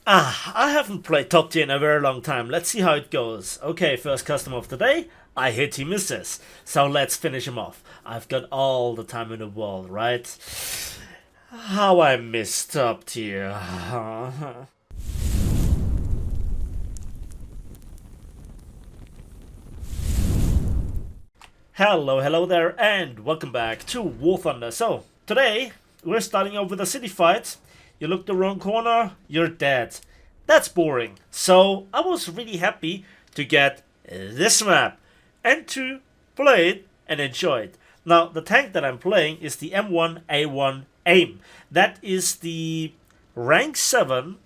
I haven't played top tier in a very long time. Let's see how it goes. Okay, first customer of the day. I hit he misses. So let's finish him off. I've got all the time in the world, right? How I miss top tier. Hello there, and welcome back to War Thunder. So, today, we're starting off with a city fight. You look the wrong corner, you're dead. That's boring. So, I was really happy to get this map and to play it and enjoy it. Now, the tank that I'm playing is the M1A1 AIM. That is the rank 7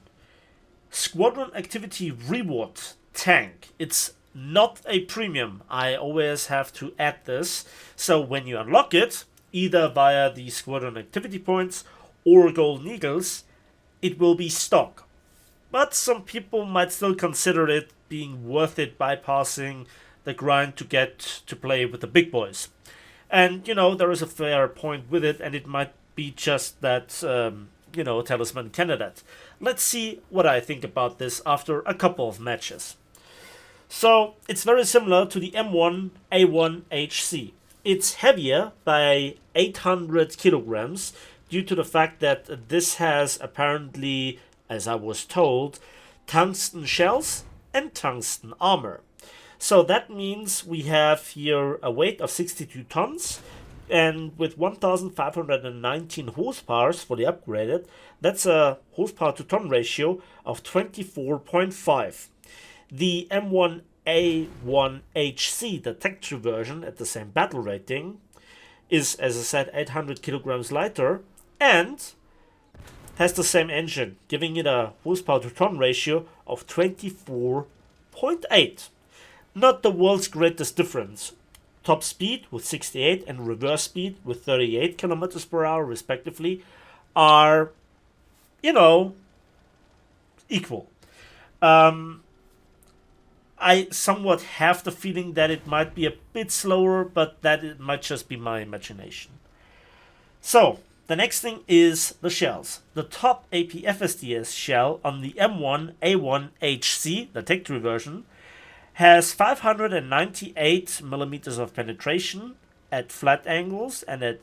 squadron activity reward tank. It's not a premium. I always have to add this. So when you unlock it, either via the squadron activity points or golden eagles, it will be stock. But some people might still consider it being worth it bypassing the grind to get to play with the big boys. And there is a fair point with it, and it might be just that talisman candidate. Let's see what I think about this after a couple of matches. So it's very similar to the M1A1 HC. It's heavier by 800 kilograms due to the fact that this has apparently, as I was told, tungsten shells and tungsten armor. So that means we have here a weight of 62 tons, and with 1519 horsepower fully upgraded, that's a horsepower to ton ratio of 24.5. The M1A1 HC, the tech tree version at the same battle rating, is, as I said, 800 kilograms lighter and has the same engine, giving it a horsepower to ton ratio of 24.8. Not the world's greatest difference. Top speed with 68 and reverse speed with 38 kilometers per hour respectively are, equal. I somewhat have the feeling that it might be a bit slower, but that it might just be my imagination. So, the next thing is the shells. The top AP FSDS shell on the M1A1 HC, the tech tree version, has 598 millimeters of penetration at flat angles, and at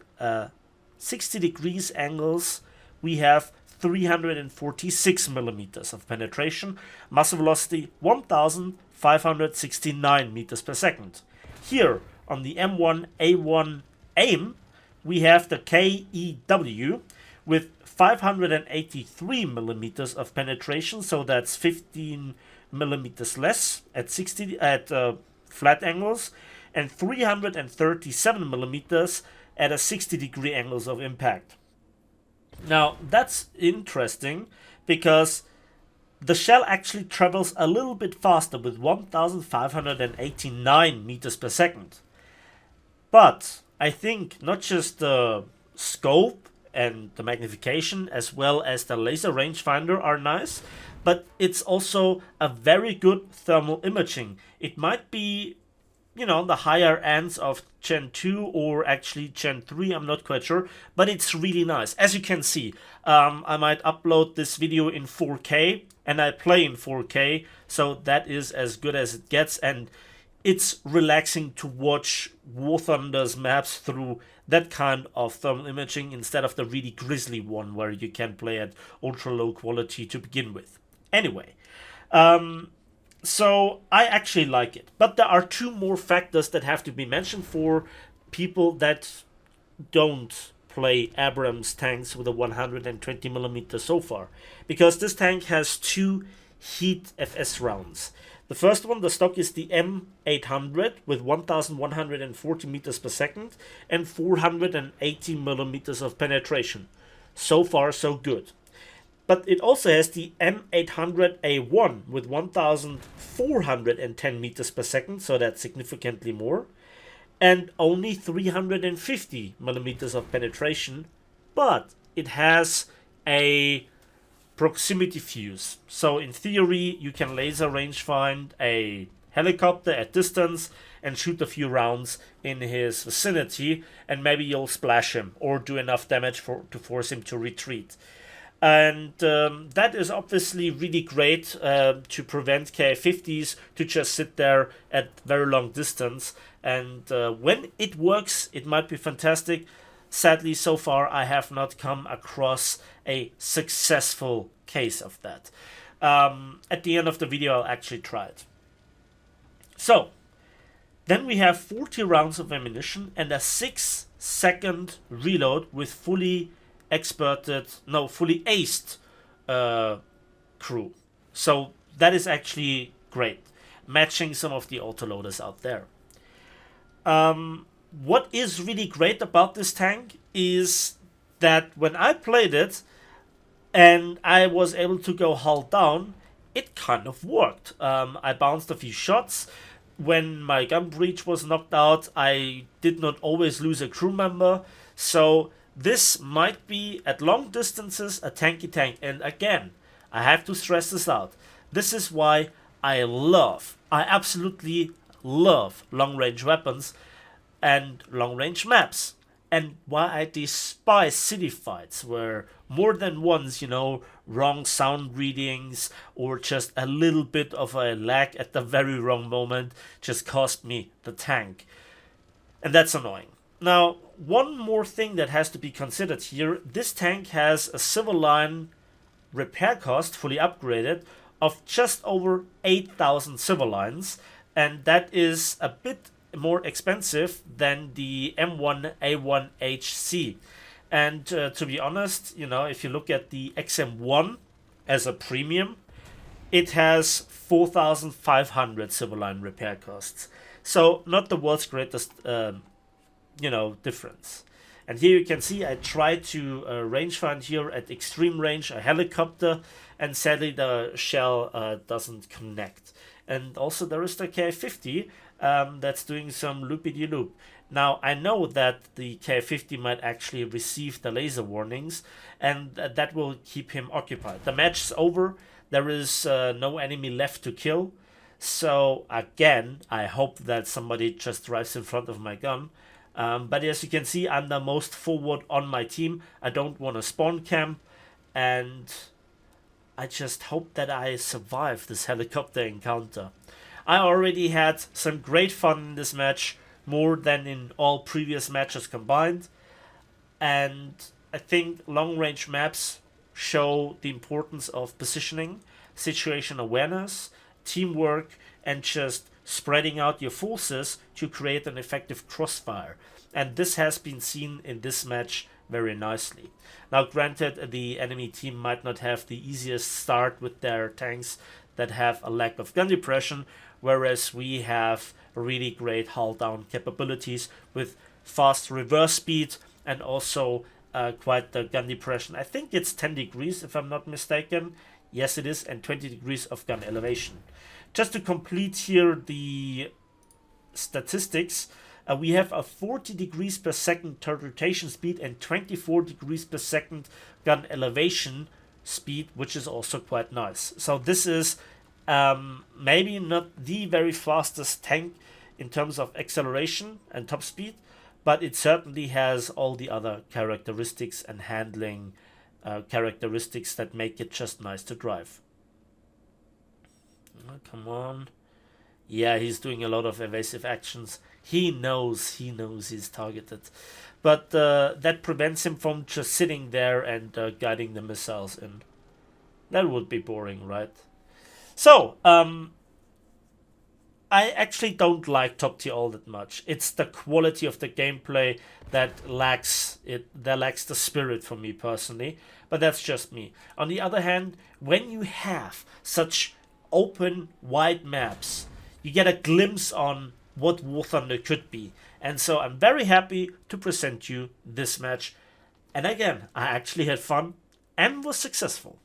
60 degrees angles we have 346 millimeters of penetration, muzzle velocity 1569 meters per second. Here on the M1A1 AIM we have the KEW with 583 millimeters of penetration, so that's 15 millimeters less at flat angles, and 337 millimeters at a 60 degree angles of impact. Now that's interesting because the shell actually travels a little bit faster with 1589 meters per second. But I think not just the scope and the magnification as well as the laser rangefinder are nice, but it's also a very good thermal imaging. It might be, the higher ends of Gen 2 or actually Gen 3, I'm not quite sure, but it's really nice. As you can see, I might upload this video in 4K, and I play in 4K, so that is as good as it gets, and it's relaxing to watch War Thunder's maps through that kind of thermal imaging instead of the really grisly one where you can play at ultra low quality to begin with. Anyway, so I actually like it. But there are two more factors that have to be mentioned for people that don't play Abrams tanks with a 120mm so far. Because this tank has two heat FS rounds. The first one, the stock, is the M800 with 1140 meters per second and 480 millimeters of penetration. So far, so good. But it also has the M800A1 with 1410 meters per second, so that's significantly more, and only 350 millimeters of penetration, but it has a proximity fuse. So in theory, you can laser range find a helicopter at distance and shoot a few rounds in his vicinity, and maybe you'll splash him or do enough damage to force him to retreat. And that is obviously really great to prevent KA-50s to just sit there at very long distance. And when it works, it might be fantastic. Sadly, so far, I have not come across a successful case of that. At the end of the video, I'll actually try it. So, then we have 40 rounds of ammunition and a 6-second reload with fully aced crew. So that is actually great, matching some of the autoloaders out there. What is really great about this tank is that when I played it and I was able to go hull down, it kind of worked. I bounced a few shots. When my gun breech was knocked out, I did not always lose a crew member. So this might be, at long distances, a tanky tank. And again, I have to stress this out. This is why I absolutely love long-range weapons and long-range maps. And why I despise city fights where more than once, wrong sound readings or just a little bit of a lag at the very wrong moment just cost me the tank. And that's annoying. Now, one more thing that has to be considered here, this tank has a civil line repair cost, fully upgraded, of just over 8,000 civil lines, and that is a bit more expensive than the M1A1 HC. And to be honest, if you look at the XM1 as a premium, it has 4,500 civil line repair costs. So not the world's greatest difference. And here you can see I tried to rangefind here at extreme range a helicopter, and sadly the shell doesn't connect. And also there is the K50 that's doing some loopy-de-loop. Now I know that the K50 might actually receive the laser warnings, and that will keep him occupied. The match is over. There is no enemy left to kill. So again, I hope that somebody just drives in front of my gun. But as you can see, I'm the most forward on my team. I don't want to spawn camp, and I just hope that I survive this helicopter encounter. I already had some great fun in this match, more than in all previous matches combined. And I think long-range maps show the importance of positioning, situation awareness, teamwork, and just spreading out your forces to create an effective crossfire. And this has been seen in this match very nicely. Now granted, the enemy team might not have the easiest start with their tanks that have a lack of gun depression, whereas we have really great hull down capabilities with fast reverse speed and also quite the gun depression. I think it's 10 degrees if I'm not mistaken. Yes, it is, and 20 degrees of gun elevation. Just to complete here the statistics, we have a 40 degrees per second turret rotation speed and 24 degrees per second gun elevation speed, which is also quite nice. So this is maybe not the very fastest tank in terms of acceleration and top speed, but it certainly has all the other characteristics and handling characteristics that make it just nice to drive. Oh, come on. Yeah, he's doing a lot of evasive actions. He knows he's targeted. But that prevents him from just sitting there and guiding the missiles in. That would be boring, right? So, I actually don't like top tier all that much. It's the quality of the gameplay that lacks the spirit for me personally. But that's just me. On the other hand, when you have such open, wide maps, you get a glimpse on what War Thunder could be. And so I'm very happy to present you this match. And again, I actually had fun and was successful.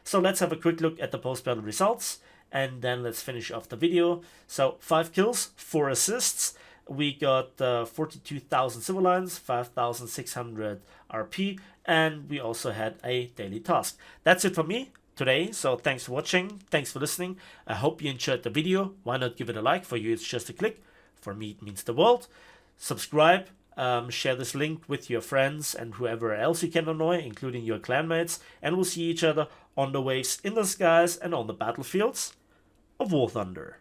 So let's have a quick look at the post-battle results, and then let's finish off the video. So 5 kills, 4 assists. We got 42,000 civil lines, 5,600 RP, and we also had a daily task. That's it for me today, so thanks for watching, thanks for listening. I hope you enjoyed the video. Why not give it a like? For you it's just a click, for me it means the world. Subscribe, Share this link with your friends and whoever else you can annoy, including your clanmates, and we'll see each other on the waves in the skies and on the battlefields of War Thunder.